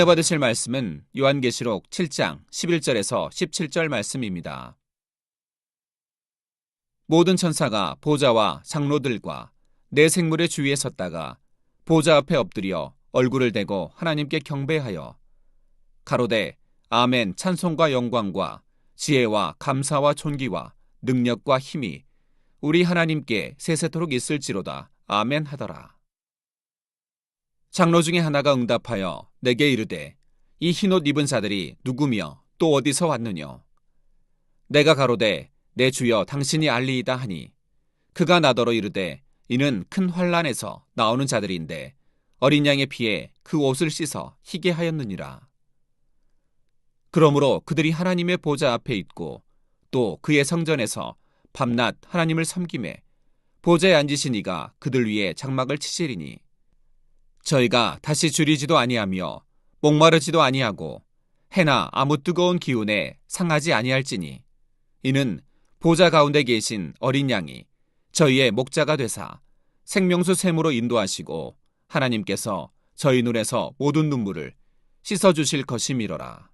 은혜 받으실 말씀은 요한계시록 7장 11절에서 17절 말씀입니다. 모든 천사가 보좌와 장로들과 네 생물의 주위에 섰다가 보좌 앞에 엎드려 얼굴을 대고 하나님께 경배하여 가로되 아멘 찬송과 영광과 지혜와 감사와 존귀와 능력과 힘이 우리 하나님께 세세토록 있을지로다. 아멘 하더라. 장로 중에 하나가 응답하여 내게 이르되 이 흰옷 입은 자들이 누구며 또 어디서 왔느냐? 내가 가로되 내 주여 당신이 알리이다 하니 그가 나더러 이르되 이는 큰 환란에서 나오는 자들인데 어린 양의 피에 그 옷을 씻어 희게 하였느니라. 그러므로 그들이 하나님의 보좌 앞에 있고 또 그의 성전에서 밤낮 하나님을 섬기매 보좌에 앉으신 이가 그들 위에 장막을 치시리니 저희가 다시 줄이지도 아니하며 목마르지도 아니하고 해나 아무 뜨거운 기운에 상하지 아니할지니 이는 보좌 가운데 계신 어린 양이 저희의 목자가 되사 생명수 샘으로 인도하시고 하나님께서 저희 눈에서 모든 눈물을 씻어주실 것이미로라.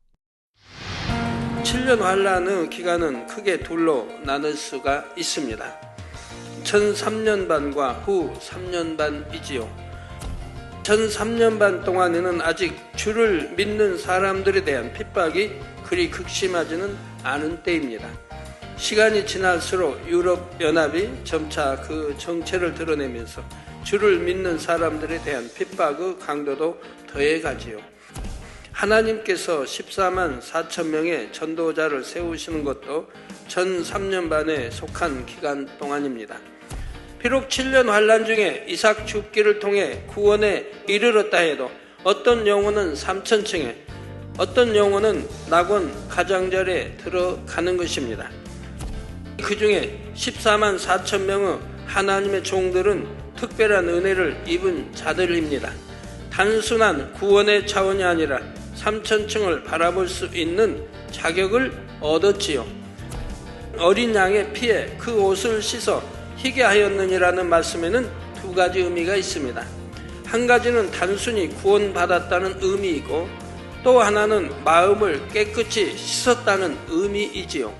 7년 환란의 기간은 크게 둘로 나눌 수가 있습니다. 전 3년 반과 후 3년 반이지요. 전 3년 반 동안에는 아직 주를 믿는 사람들에 대한 핍박이 그리 극심하지는 않은 때입니다. 시간이 지날수록 유럽연합이 점차 그 정체를 드러내면서 주를 믿는 사람들에 대한 핍박의 강도도 더해가지요. 하나님께서 14만 4천 명의 전도자를 세우시는 것도 전 3년 반에 속한 기간 동안입니다. 비록 7년 환란 중에 이삭 죽기를 통해 구원에 이르렀다 해도 어떤 영혼은 3천층에 어떤 영혼은 낙원 가장자리에 들어가는 것입니다. 그 중에 14만 4천 명의 하나님의 종들은 특별한 은혜를 입은 자들입니다. 단순한 구원의 차원이 아니라 3천층을 바라볼 수 있는 자격을 얻었지요. 어린 양의 피에 그 옷을 씻어 희게 하였느니라는 말씀에는 두 가지 의미가 있습니다. 한 가지는 단순히 구원받았다는 의미이고 또 하나는 마음을 깨끗이 씻었다는 의미이지요.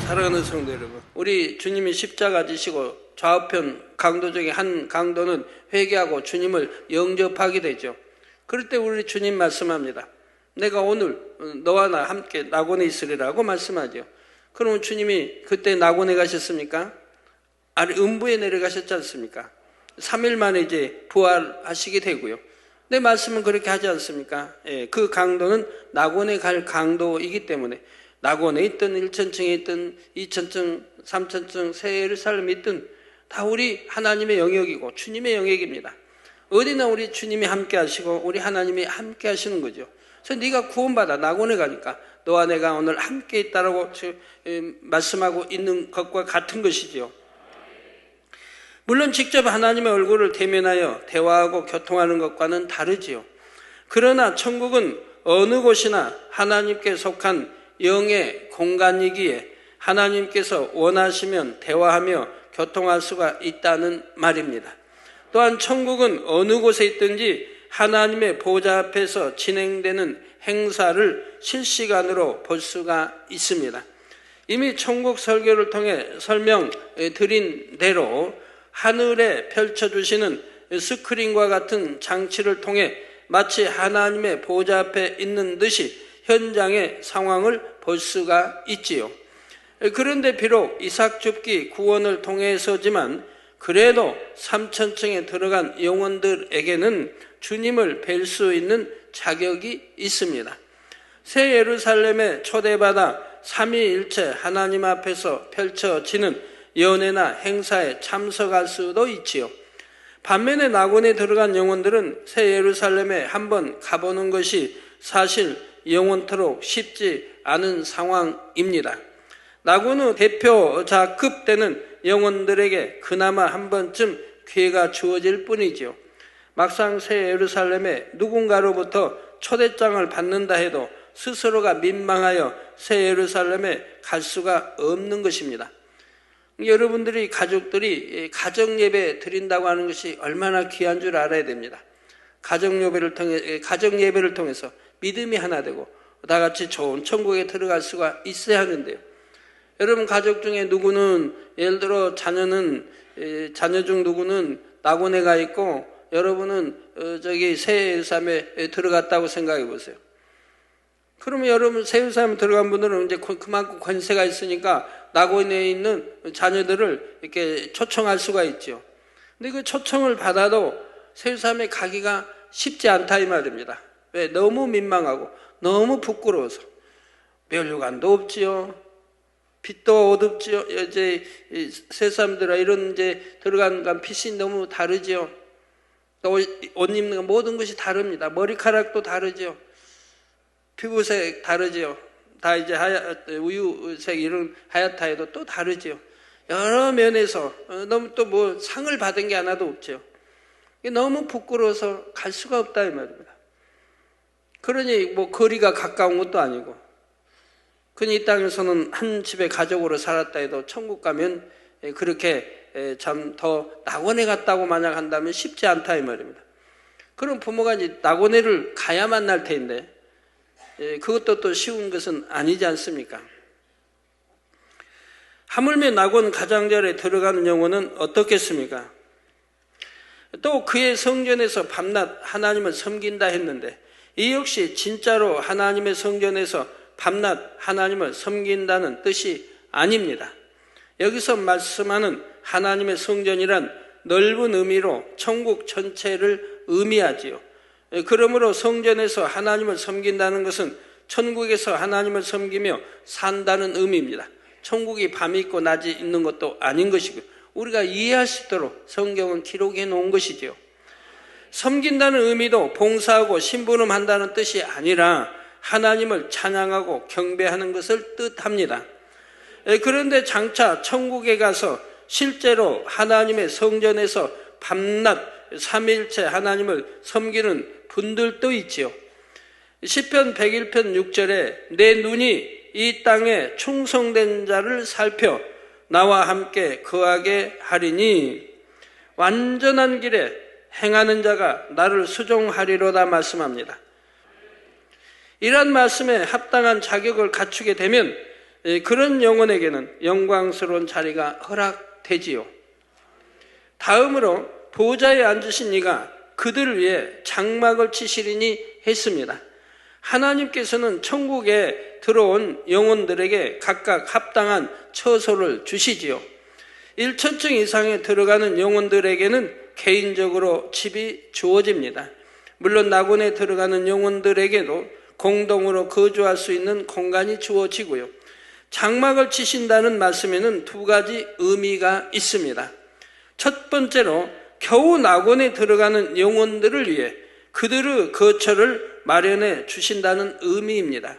사랑하는 성도 여러분, 우리 주님이 십자가 지시고 좌우편 강도 중에 한 강도는 회개하고 주님을 영접하게 되죠. 그럴 때 우리 주님 말씀합니다. 내가 오늘 너와 나 함께 낙원에 있으리라고 말씀하죠. 그러면 주님이 그때 낙원에 가셨습니까? 아니 음부에 내려가셨지 않습니까? 3일 만에 이제 부활하시게 되고요. 내 말씀은 그렇게 하지 않습니까? 예, 그 강도는 낙원에 갈 강도이기 때문에 낙원에 있든 1천층에 있든 2천층, 3천층, 새 예루살렘에 있든 다 우리 하나님의 영역이고 주님의 영역입니다. 어디나 우리 주님이 함께 하시고 우리 하나님이 함께 하시는 거죠. 그래서 네가 구원받아 낙원에 가니까 너와 내가 오늘 함께 있다라고 말씀하고 있는 것과 같은 것이지요. 물론 직접 하나님의 얼굴을 대면하여 대화하고 교통하는 것과는 다르지요. 그러나 천국은 어느 곳이나 하나님께 속한 영의 공간이기에 하나님께서 원하시면 대화하며 교통할 수가 있다는 말입니다. 또한 천국은 어느 곳에 있든지 하나님의 보좌 앞에서 진행되는 행사를 실시간으로 볼 수가 있습니다. 이미 천국 설교를 통해 설명드린 대로 하늘에 펼쳐주시는 스크린과 같은 장치를 통해 마치 하나님의 보좌 앞에 있는 듯이 현장의 상황을 볼 수가 있지요. 그런데 비록 이삭 줍기 구원을 통해서지만 그래도 3천층에 들어간 영혼들에게는 주님을 뵐 수 있는 자격이 있습니다. 새 예루살렘에 초대받아 삼위일체 하나님 앞에서 펼쳐지는 연회나 행사에 참석할 수도 있지요. 반면에 낙원에 들어간 영혼들은 새 예루살렘에 한번 가보는 것이 사실 영원토록 쉽지 않은 상황입니다. 낙원의 대표자급 되는 영혼들에게 그나마 한 번쯤 기회가 주어질 뿐이지요. 막상 새 예루살렘에 누군가로부터 초대장을 받는다 해도 스스로가 민망하여 새 예루살렘에 갈 수가 없는 것입니다. 여러분들이 가족들이 가정예배 드린다고 하는 것이 얼마나 귀한 줄 알아야 됩니다. 가정 예배를 통해서 믿음이 하나 되고 다 같이 좋은 천국에 들어갈 수가 있어야 하는데요. 여러분 가족 중에 누구는 예를 들어 자녀 중 누구는 낙원에 가 있고 여러분은 새 예루살렘에 들어갔다고 생각해 보세요. 그러면 여러분 새 예루살렘에 들어간 분들은 이제 그만큼 권세가 있으니까 낙원에 있는 자녀들을 이렇게 초청할 수가 있죠. 근데 그 초청을 받아도 새 예루살렘에 가기가 쉽지 않다 이 말입니다. 왜? 너무 민망하고 너무 부끄러워서 면류관도 없지요. 빛도 어둡지요. 이제 새 사람들아 이런 이제 들어간 빛이 너무 다르지요. 또 옷 입는 모든 것이 다릅니다. 머리카락도 다르지요. 피부색 다르지요. 다 이제 우유색 이런 하얗다 해도 또 다르지요. 여러 면에서 너무 또 뭐 상을 받은 게 하나도 없죠. 너무 부끄러워서 갈 수가 없다 이 말입니다. 그러니 뭐 거리가 가까운 것도 아니고, 그니 이 땅에서는 한 집에 가족으로 살았다 해도 천국 가면 그렇게 참 더 낙원에 갔다고 만약 한다면 쉽지 않다 이 말입니다. 그럼 부모가 이제 낙원에를 가야 만날 텐데 그것도 또 쉬운 것은 아니지 않습니까? 하물며 낙원 가장자리에 들어가는 영혼은 어떻겠습니까? 또 그의 성전에서 밤낮 하나님을 섬긴다 했는데 이 역시 진짜로 하나님의 성전에서 밤낮 하나님을 섬긴다는 뜻이 아닙니다. 여기서 말씀하는 하나님의 성전이란 넓은 의미로 천국 전체를 의미하지요. 그러므로 성전에서 하나님을 섬긴다는 것은 천국에서 하나님을 섬기며 산다는 의미입니다. 천국이 밤이 있고 낮이 있는 것도 아닌 것이고요. 우리가 이해할 수 있도록 성경은 기록해 놓은 것이지요. 섬긴다는 의미도 봉사하고 심부름한다는 뜻이 아니라 하나님을 찬양하고 경배하는 것을 뜻합니다. 그런데 장차 천국에 가서 실제로 하나님의 성전에서 밤낮 삼위일체 하나님을 섬기는 분들도 있지요. 시편 101편 6절에 내 눈이 이 땅에 충성된 자를 살펴 나와 함께 거하게 하리니 완전한 길에 행하는 자가 나를 수종하리로다 말씀합니다. 이런 말씀에 합당한 자격을 갖추게 되면 그런 영혼에게는 영광스러운 자리가 허락되지요. 다음으로 보좌에 앉으신 이가 그들을 위해 장막을 치시리니 했습니다. 하나님께서는 천국에 들어온 영혼들에게 각각 합당한 처소를 주시지요. 1천층 이상에 들어가는 영혼들에게는 개인적으로 집이 주어집니다. 물론 낙원에 들어가는 영혼들에게도 공동으로 거주할 수 있는 공간이 주어지고요. 장막을 치신다는 말씀에는 두 가지 의미가 있습니다. 첫 번째로 겨우 낙원에 들어가는 영혼들을 위해 그들의 거처를 마련해 주신다는 의미입니다.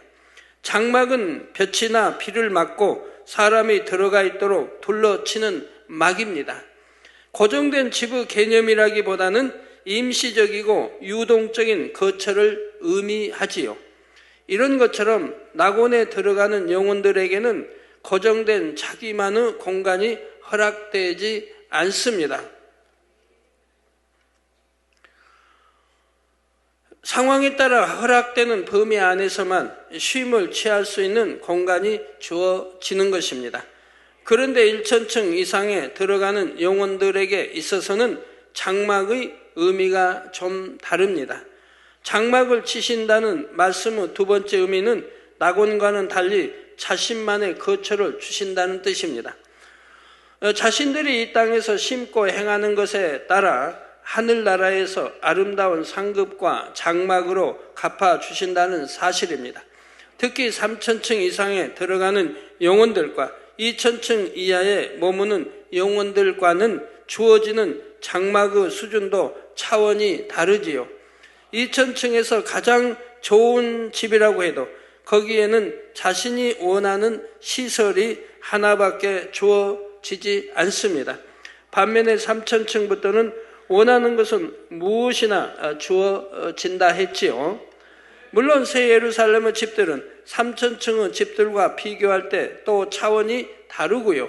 장막은 볕이나 비를 막고 사람이 들어가 있도록 둘러치는 막입니다. 고정된 집의 개념이라기보다는 임시적이고 유동적인 거처를 의미하지요. 이런 것처럼 낙원에 들어가는 영혼들에게는 고정된 자기만의 공간이 허락되지 않습니다. 상황에 따라 허락되는 범위 안에서만 쉼을 취할 수 있는 공간이 주어지는 것입니다. 그런데 1천층 이상에 들어가는 영혼들에게 있어서는 장막의 의미가 좀 다릅니다. 장막을 치신다는 말씀의 두 번째 의미는 낙원과는 달리 자신만의 거처를 주신다는 뜻입니다. 자신들이 이 땅에서 심고 행하는 것에 따라 하늘나라에서 아름다운 상급과 장막으로 갚아주신다는 사실입니다. 특히 3천층 이상에 들어가는 영혼들과 2천층 이하에 머무는 영혼들과는 주어지는 장막의 수준도 차원이 다르지요. 2천층에서 가장 좋은 집이라고 해도 거기에는 자신이 원하는 시설이 하나밖에 주어지지 않습니다. 반면에 3천층부터는 원하는 것은 무엇이나 주어진다 했지요. 물론 새 예루살렘의 집들은 3천층의 집들과 비교할 때 또 차원이 다르고요.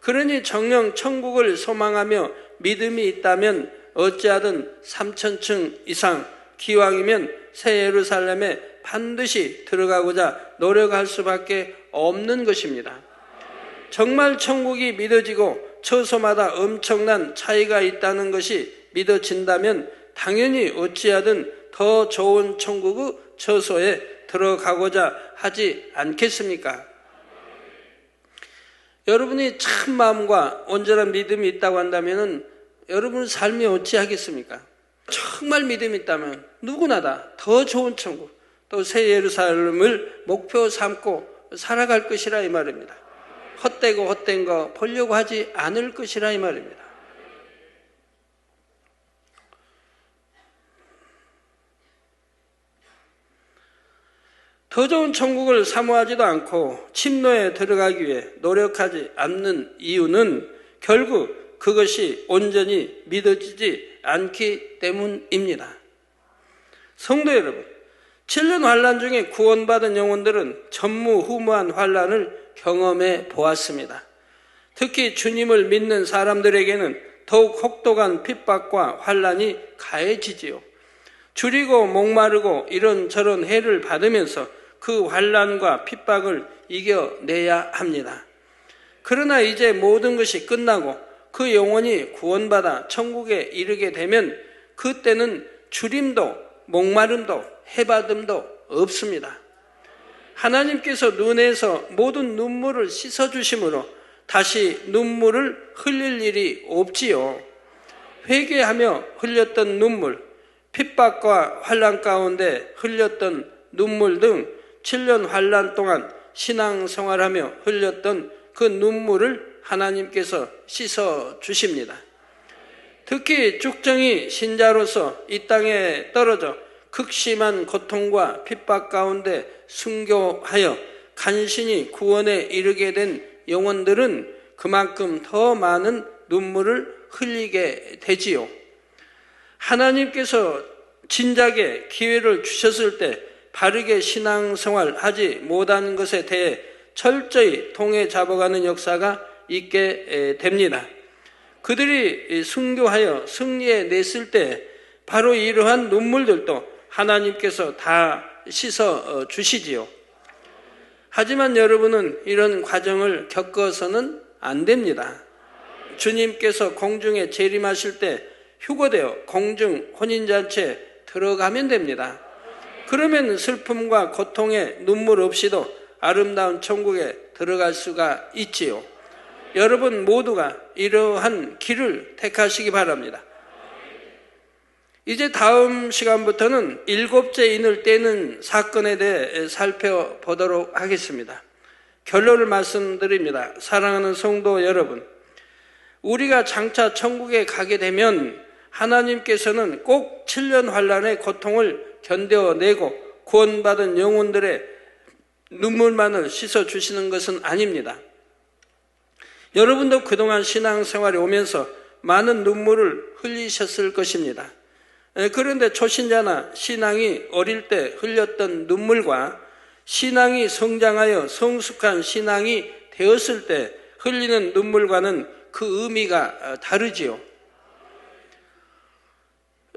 그러니 정녕 천국을 소망하며 믿음이 있다면 어찌하든 3,000층 이상, 기왕이면 새 예루살렘에 반드시 들어가고자 노력할 수밖에 없는 것입니다. 정말 천국이 믿어지고 처소마다 엄청난 차이가 있다는 것이 믿어진다면 당연히 어찌하든 더 좋은 천국의 처소에 들어가고자 하지 않겠습니까? 여러분이 참 마음과 온전한 믿음이 있다고 한다면 여러분 삶이 어찌하겠습니까? 정말 믿음이 있다면 누구나 다 더 좋은 천국, 또 새 예루살렘을 목표 삼고 살아갈 것이라 이 말입니다. 헛되고 헛된 거 보려고 하지 않을 것이라 이 말입니다. 더 좋은 천국을 사모하지도 않고 침노에 들어가기 위해 노력하지 않는 이유는 결국 그것이 온전히 믿어지지 않기 때문입니다. 성도 여러분, 7년 환란 중에 구원받은 영혼들은 전무후무한 환란을 경험해 보았습니다. 특히 주님을 믿는 사람들에게는 더욱 혹독한 핍박과 환란이 가해지지요. 줄이고 목마르고 이런저런 해를 받으면서 그 환란과 핍박을 이겨내야 합니다. 그러나 이제 모든 것이 끝나고 그 영혼이 구원받아 천국에 이르게 되면 그때는 줄임도 목마름도 해받음도 없습니다. 하나님께서 눈에서 모든 눈물을 씻어주심으로 다시 눈물을 흘릴 일이 없지요. 회개하며 흘렸던 눈물, 핍박과 환란 가운데 흘렸던 눈물 등 7년 환란 동안 신앙생활하며 흘렸던 그 눈물을 하나님께서 씻어 주십니다. 특히 쭉정이 신자로서 이 땅에 떨어져 극심한 고통과 핍박 가운데 순교하여 간신히 구원에 이르게 된 영혼들은 그만큼 더 많은 눈물을 흘리게 되지요. 하나님께서 진작에 기회를 주셨을 때 바르게 신앙생활하지 못한 것에 대해 철저히 통해 잡아가는 역사가 있게 됩니다. 그들이 순교하여 승리해 냈을 때 바로 이러한 눈물들도 하나님께서 다 씻어 주시지요. 하지만 여러분은 이런 과정을 겪어서는 안 됩니다. 주님께서 공중에 재림하실 때 휴거되어 공중 혼인잔치에 들어가면 됩니다. 그러면 슬픔과 고통에 눈물 없이도 아름다운 천국에 들어갈 수가 있지요. 여러분 모두가 이러한 길을 택하시기 바랍니다. 이제 다음 시간부터는 7째 인을 떼는 사건에 대해 살펴보도록 하겠습니다. 결론을 말씀드립니다. 사랑하는 성도 여러분, 우리가 장차 천국에 가게 되면 하나님께서는 꼭 7년 환란의 고통을 견뎌내고 구원받은 영혼들의 눈물만을 씻어주시는 것은 아닙니다. 여러분도 그동안 신앙생활에 오면서 많은 눈물을 흘리셨을 것입니다. 그런데 초신자나 신앙이 어릴 때 흘렸던 눈물과 신앙이 성장하여 성숙한 신앙이 되었을 때 흘리는 눈물과는 그 의미가 다르지요.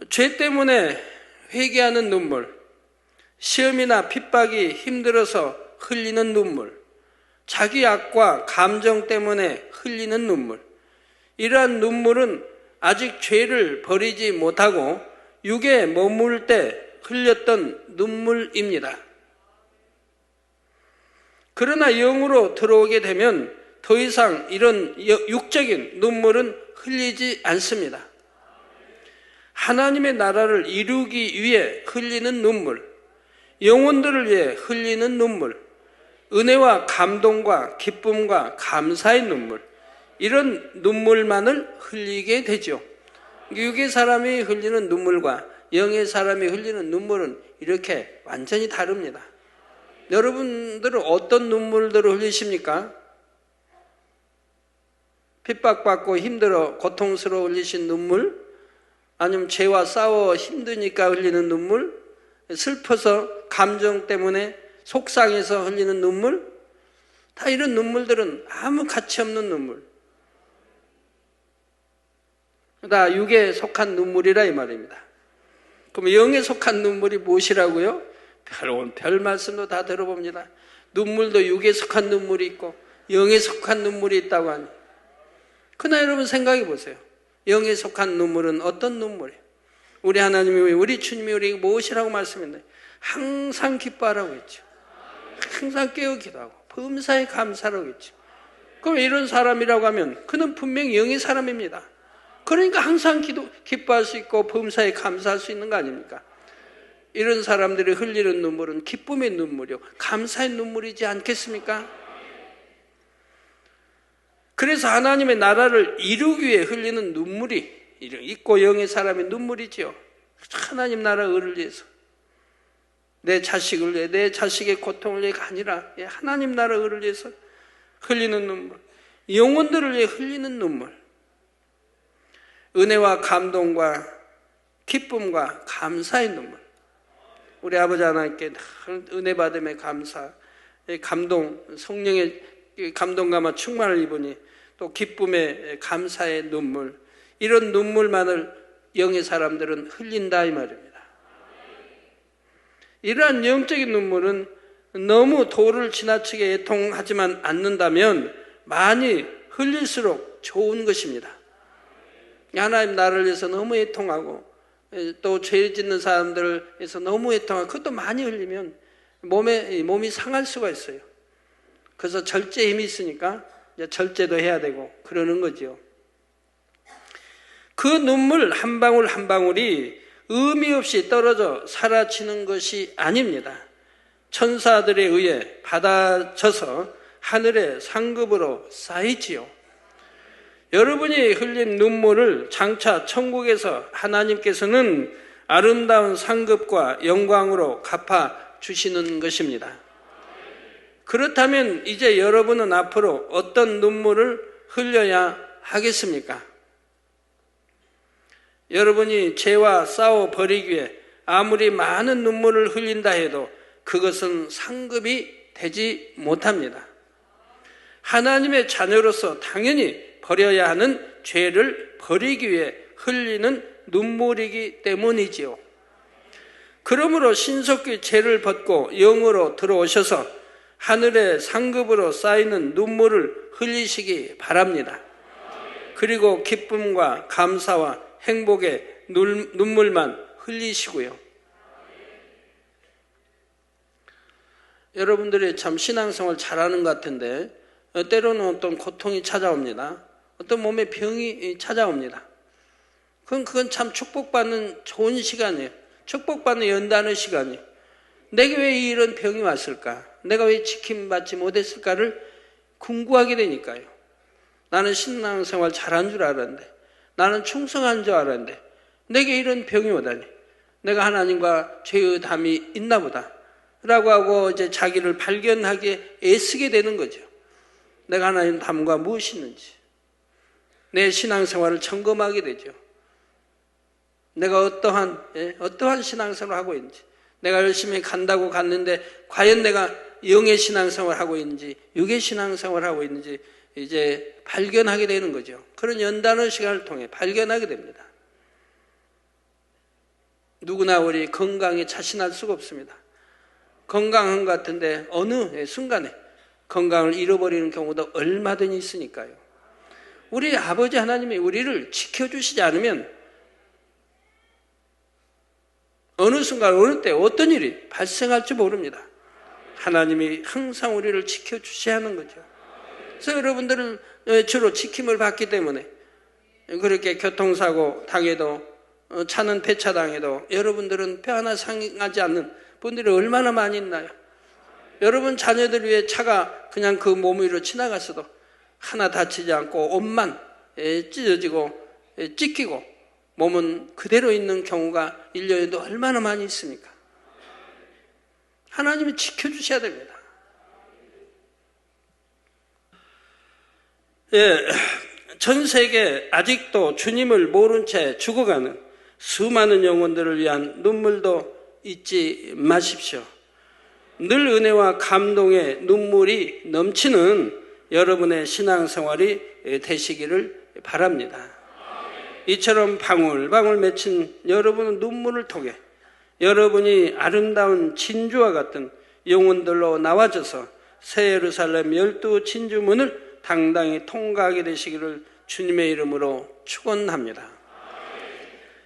죄 때문에 회개하는 눈물, 시험이나 핍박이 힘들어서 흘리는 눈물, 자기 악과 감정 때문에 흘리는 눈물, 이러한 눈물은 아직 죄를 버리지 못하고 육에 머물 때 흘렸던 눈물입니다. 그러나 영으로 들어오게 되면 더 이상 이런 육적인 눈물은 흘리지 않습니다. 하나님의 나라를 이루기 위해 흘리는 눈물, 영혼들을 위해 흘리는 눈물, 은혜와 감동과 기쁨과 감사의 눈물, 이런 눈물만을 흘리게 되죠. 육의 사람이 흘리는 눈물과 영의 사람이 흘리는 눈물은 이렇게 완전히 다릅니다. 여러분들은 어떤 눈물들을 흘리십니까? 핍박받고 힘들어 고통스러워 흘리신 눈물? 아니면 죄와 싸워 힘드니까 흘리는 눈물? 슬퍼서 감정 때문에 속상해서 흘리는 눈물? 다 이런 눈물들은 아무 가치 없는 눈물. 다 육에 속한 눈물이라 이 말입니다. 그럼 영에 속한 눈물이 무엇이라고요? 별 말씀도 다 들어봅니다. 눈물도 육에 속한 눈물이 있고 영에 속한 눈물이 있다고 하니, 그러나 여러분 생각해 보세요. 영에 속한 눈물은 어떤 눈물이에요? 우리 하나님이, 우리 주님이 우리에게 무엇이라고 말씀했나요? 항상 기뻐하라고 했죠. 항상 깨어 기도하고 범사에 감사라고 했죠. 그럼 이런 사람이라고 하면 그는 분명히 영의 사람입니다. 그러니까 항상 기뻐할 수 있고 범사에 감사할 수 있는 거 아닙니까? 이런 사람들이 흘리는 눈물은 기쁨의 눈물이요, 감사의 눈물이지 않겠습니까? 그래서 하나님의 나라를 이루기 위해 흘리는 눈물이 있고 영의 사람의 눈물이지요. 하나님 나라 의를 위해서, 내 자식을 위해, 내 자식의 고통을 위해가 아니라 하나님 나라 의를 위해서 흘리는 눈물, 영혼들을 위해 흘리는 눈물, 은혜와 감동과 기쁨과 감사의 눈물. 우리 아버지 하나님께 은혜 받음의 감사, 감동, 성령의 감동감화 충만을 입으니 또 기쁨의 감사의 눈물, 이런 눈물만을 영의 사람들은 흘린다 이 말입니다. 이러한 영적인 눈물은 너무 도를 지나치게 애통하지만 않는다면 많이 흘릴수록 좋은 것입니다. 하나님 나라를 위해서 너무 애통하고 또 죄 짓는 사람들을 위해서 너무 애통하고 그것도 많이 흘리면 몸이 상할 수가 있어요. 그래서 절제에 힘이 있으니까 절제도 해야 되고 그러는 거죠. 그 눈물 한 방울 한 방울이 의미 없이 떨어져 사라지는 것이 아닙니다. 천사들에 의해 받아져서 하늘의 상급으로 쌓이지요. 여러분이 흘린 눈물을 장차 천국에서 하나님께서는 아름다운 상급과 영광으로 갚아 주시는 것입니다. 그렇다면 이제 여러분은 앞으로 어떤 눈물을 흘려야 하겠습니까? 여러분이 죄와 싸워 버리기 위해 아무리 많은 눈물을 흘린다 해도 그것은 상급이 되지 못합니다. 하나님의 자녀로서 당연히 버려야 하는 죄를 버리기 위해 흘리는 눈물이기 때문이지요. 그러므로 신속히 죄를 벗고 영으로 들어오셔서 하늘의 상급으로 쌓이는 눈물을 흘리시기 바랍니다. 그리고 기쁨과 감사와 행복의 눈물만 흘리시고요. 여러분들이 참 신앙생활 잘하는 것 같은데 때로는 어떤 고통이 찾아옵니다. 어떤 몸에 병이 찾아옵니다. 그건 참 축복받는 좋은 시간이에요. 축복받는 연단의 시간이에요. 내게 왜 이런 병이 왔을까? 내가 왜 지킴받지 못했을까를 궁구하게 되니까요. 나는 신앙생활 잘한 줄 알았는데, 나는 충성한 줄 알았는데 내게 이런 병이 오다니, 내가 하나님과 죄의 담이 있나 보다 라고 하고 이제 자기를 발견하기에 애쓰게 되는 거죠. 내가 하나님 담과 무엇이 있는지, 내 신앙생활을 점검하게 되죠. 내가 어떠한 신앙생활을 하고 있는지, 내가 열심히 간다고 갔는데 과연 내가 영의 신앙생활을 하고 있는지 육의 신앙생활을 하고 있는지 이제 발견하게 되는 거죠. 그런 연단의 시간을 통해 발견하게 됩니다. 누구나 우리 건강에 자신할 수가 없습니다. 건강한 것 같은데 어느 순간에 건강을 잃어버리는 경우도 얼마든지 있으니까요. 우리 아버지 하나님이 우리를 지켜주시지 않으면 어느 순간 어느 때 어떤 일이 발생할지 모릅니다. 하나님이 항상 우리를 지켜주셔야 하는 거죠. 그래서 여러분들은 주로 지킴을 받기 때문에 그렇게 교통사고 당해도 차는 폐차당해도 여러분들은 뼈 하나 상하지 않는 분들이 얼마나 많이 있나요? 여러분 자녀들 위해 차가 그냥 그 몸 위로 지나갔어도 하나 다치지 않고 옷만 찢어지고 찢기고 몸은 그대로 있는 경우가 1년에도 얼마나 많이 있습니까? 하나님이 지켜주셔야 됩니다. 전 세계 아직도 주님을 모른 채 죽어가는 수많은 영혼들을 위한 눈물도 잊지 마십시오. 늘 은혜와 감동의 눈물이 넘치는 여러분의 신앙생활이 되시기를 바랍니다. 이처럼 방울방울 맺힌 여러분의 눈물을 통해 여러분이 아름다운 진주와 같은 영혼들로 나와져서 새 예루살렘 12진주문을 당당히 통과하게 되시기를 주님의 이름으로 축원합니다.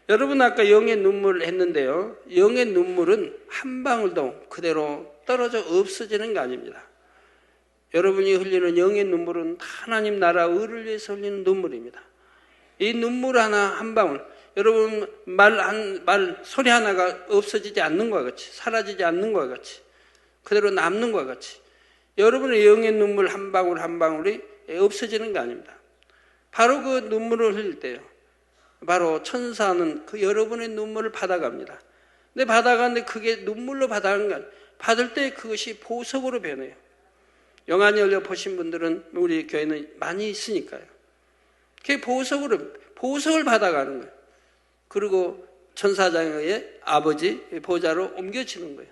여러분 아까 영의 눈물 했는데요. 영의 눈물은 한 방울도 그대로 떨어져 없어지는 게 아닙니다. 여러분이 흘리는 영의 눈물은 하나님 나라 의를 위해서 흘리는 눈물입니다. 이 눈물 하나 한 방울, 여러분 말 소리 하나가 없어지지 않는 것과 같이, 사라지지 않는 것과 같이, 그대로 남는 것과 같이 여러분의 영의 눈물 한 방울 한 방울이 없어지는 게 아닙니다. 바로 그 눈물을 흘릴 때요, 바로 천사는 그 여러분의 눈물을 받아갑니다. 근데 받아가는데 그게 눈물로 받아가는 게 아니에요. 받을 때 그것이 보석으로 변해요. 영안이 열려 보신 분들은 우리 교회는 많이 있으니까요. 그게 보석을 받아가는 거예요. 그리고 천사장의 아버지 보좌로 옮겨지는 거예요.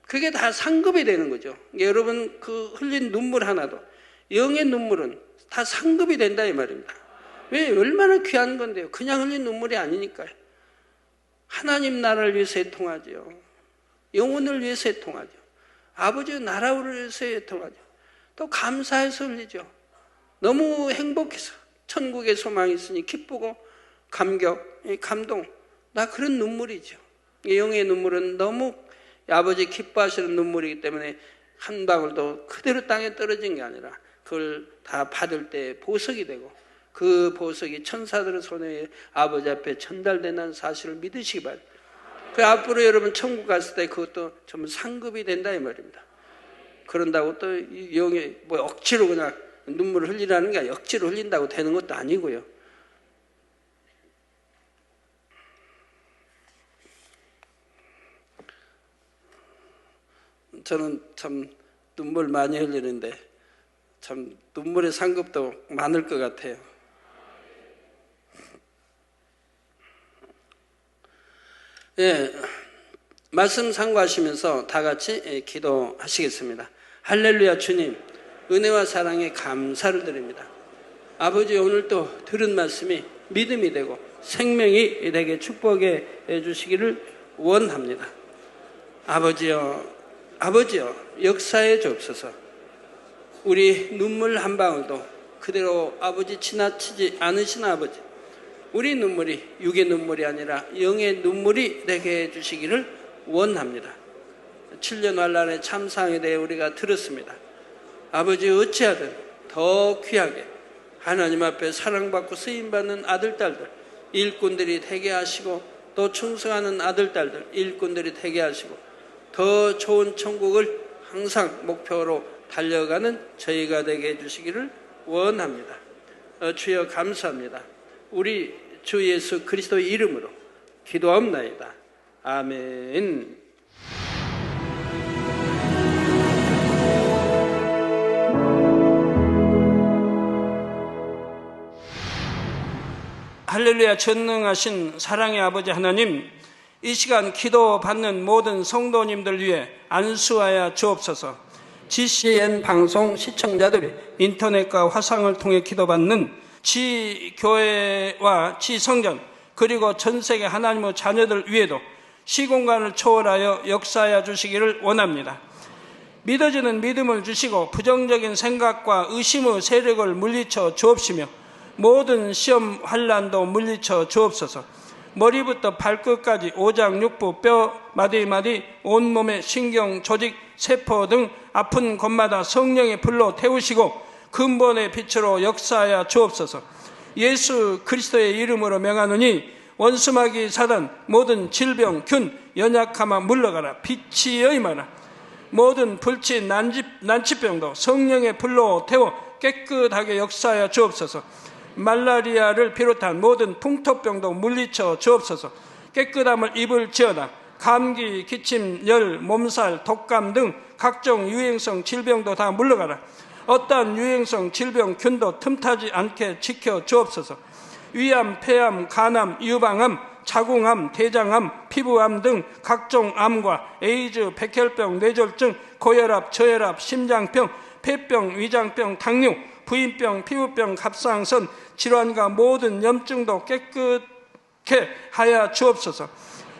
그게 다 상급이 되는 거죠. 여러분 그 흘린 눈물 하나도, 영의 눈물은 다 상급이 된다 이 말입니다. 왜? 얼마나 귀한 건데요. 그냥 흘린 눈물이 아니니까요. 하나님 나라를 위해서 애통하죠. 영혼을 위해서 애통하죠. 아버지의 나라를 위해서 애통하죠. 또 감사해서 흘리죠. 너무 행복해서 천국의 소망이 있으니 기쁘고 감격, 감동, 나 그런 눈물이죠. 영의 눈물은 너무 아버지 기뻐하시는 눈물이기 때문에 한 방울도 그대로 땅에 떨어진 게 아니라 그걸 다 받을 때 보석이 되고 그 보석이 천사들의 손에 아버지 앞에 전달된다는 사실을 믿으시기 바랍니다. 그 앞으로 여러분 천국 갔을 때 그것도 전부 상급이 된다 이 말입니다. 그런다고 또 영이 뭐 억지로 그냥 눈물을 흘리라는 게 아니라 억지로 흘린다고 되는 것도 아니고요. 저는 참 눈물 많이 흘리는데 참 눈물의 상급도 많을 것 같아요. 예, 말씀 상고하시면서 다 같이 기도하시겠습니다. 할렐루야. 주님, 은혜와 사랑에 감사를 드립니다. 아버지, 오늘 또 들은 말씀이 믿음이 되고 생명이 되게 축복해 주시기를 원합니다. 아버지여, 역사해 주옵소서. 우리 눈물 한 방울도 그대로 아버지 지나치지 않으신 아버지, 우리 눈물이 육의 눈물이 아니라 영의 눈물이 되게 해주시기를 원합니다. 7년 환란의 참상에 대해 우리가 들었습니다. 아버지, 어찌하든 더 귀하게 하나님 앞에 사랑받고 쓰임받는 아들, 딸들, 일꾼들이 되게 하시고 또 충성하는 아들, 딸들, 일꾼들이 되게 하시고 더 좋은 천국을 항상 목표로 달려가는 저희가 되게 해주시기를 원합니다. 주여 감사합니다. 우리 주 예수 그리스도의 이름으로 기도하옵나이다. 아멘. 할렐루야. 전능하신 사랑의 아버지 하나님, 이 시간 기도받는 모든 성도님들 위해 안수하여 주옵소서. GCN 방송 시청자들이 인터넷과 화상을 통해 기도받는 지교회와 지성전 그리고 전세계 하나님의 자녀들 위에도 시공간을 초월하여 역사하여 주시기를 원합니다. 믿어지는 믿음을 주시고 부정적인 생각과 의심의 세력을 물리쳐 주옵시며 모든 시험 환난도 물리쳐 주옵소서. 머리부터 발끝까지 오장육부, 뼈, 마디마디, 온몸의 신경, 조직, 세포 등 아픈 곳마다 성령의 불로 태우시고 근본의 빛으로 역사하여 주옵소서. 예수 그리스도의 이름으로 명하노니 원수마귀 사단 모든 질병, 균, 연약함아 물러가라. 빛이 임하라. 모든 불치, 난치병도 성령의 불로 태워 깨끗하게 역사하여 주옵소서. 말라리아를 비롯한 모든 풍토병도 물리쳐 주옵소서. 깨끗함을 입을지어다. 감기, 기침, 열, 몸살, 독감 등 각종 유행성 질병도 다 물러가라. 어떠한 유행성 질병, 균도 틈타지 않게 지켜 주옵소서. 위암, 폐암, 간암, 유방암, 자궁암, 대장암, 피부암 등 각종 암과 에이즈, 백혈병, 뇌졸중, 고혈압, 저혈압, 심장병, 폐병, 위장병, 당뇨, 부인병, 피부병, 갑상선 질환과 모든 염증도 깨끗게 하여 주옵소서.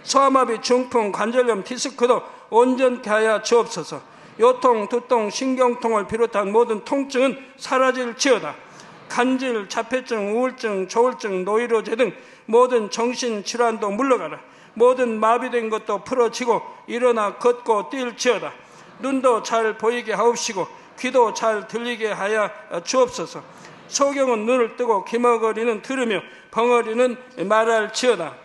소아마비, 중풍, 관절염, 디스크도 온전케 하여 주옵소서. 요통, 두통, 신경통을 비롯한 모든 통증은 사라질지어다. 간질, 자폐증, 우울증, 조울증, 노이로제 등 모든 정신질환도 물러가라. 모든 마비된 것도 풀어지고 일어나 걷고 뛸지어다. 눈도 잘 보이게 하옵시고 귀도 잘 들리게 하여 주옵소서. 소경은 눈을 뜨고 기머거리는 들으며 벙어리는 말할지어다.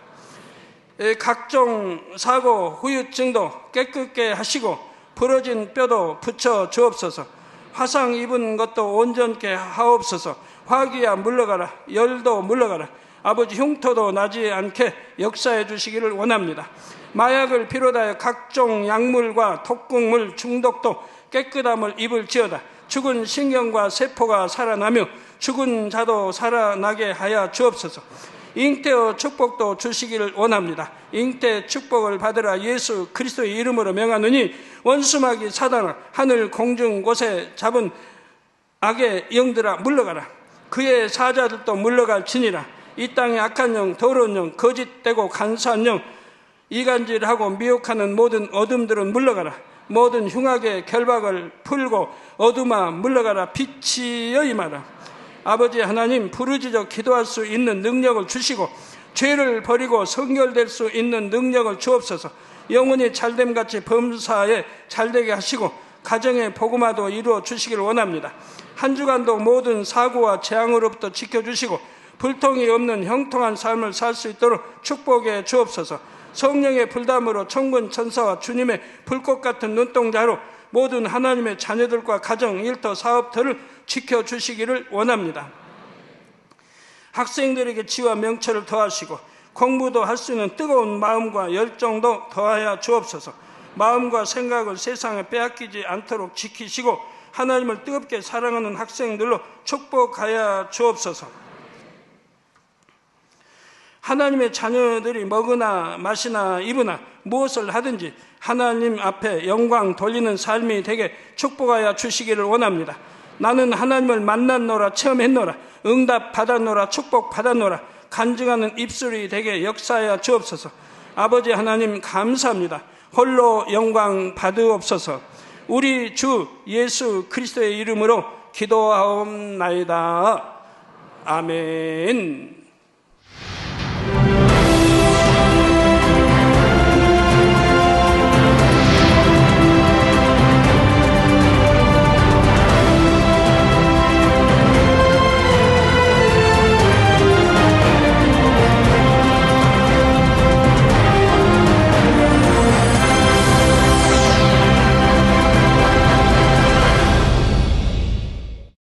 각종 사고, 후유증도 깨끗게 하시고 부러진 뼈도 붙여 주옵소서. 화상 입은 것도 온전케 하옵소서. 화기야 물러가라. 열도 물러가라. 아버지, 흉터도 나지 않게 역사해 주시기를 원합니다. 마약을 비롯하여 각종 약물과 독극물 중독도 깨끗함을 입을지어다. 죽은 신경과 세포가 살아나며 죽은 자도 살아나게 하여 주옵소서. 잉태의 축복도 주시기를 원합니다. 잉태 축복을 받으라. 예수 그리스도의 이름으로 명하노니 원수마귀 사단아, 하늘 공중 곳에 잡은 악의 영들아 물러가라. 그의 사자들도 물러갈지니라. 이 땅의 악한 영, 더러운 영, 거짓되고 간사한 영, 이간질하고 미혹하는 모든 어둠들은 물러가라. 모든 흉악의 결박을 풀고 어둠아 물러가라. 빛이여 임하라. 아버지 하나님, 부르짖어 기도할 수 있는 능력을 주시고 죄를 버리고 성결될 수 있는 능력을 주옵소서. 영혼이 잘됨같이 범사에 잘되게 하시고 가정의 복음화도 이루어 주시길 원합니다. 한 주간도 모든 사고와 재앙으로부터 지켜주시고 불통이 없는 형통한 삶을 살 수 있도록 축복해 주옵소서. 성령의 불담으로 천군 천사와 주님의 불꽃 같은 눈동자로 모든 하나님의 자녀들과 가정, 일터, 사업터를 지켜주시기를 원합니다. 학생들에게 지와 명철을 더하시고 공부도 할 수 있는 뜨거운 마음과 열정도 더하여 주옵소서. 마음과 생각을 세상에 빼앗기지 않도록 지키시고 하나님을 뜨겁게 사랑하는 학생들로 축복하여 주옵소서. 하나님의 자녀들이 먹으나 마시나 입으나 무엇을 하든지 하나님 앞에 영광 돌리는 삶이 되게 축복하여 주시기를 원합니다. 나는 하나님을 만났노라, 체험했노라, 응답 받았노라, 축복 받았노라, 간증하는 입술이 되게 역사하여 주옵소서. 아버지 하나님 감사합니다. 홀로 영광 받으옵소서. 우리 주 예수 그리스도의 이름으로 기도하옵나이다. 아멘.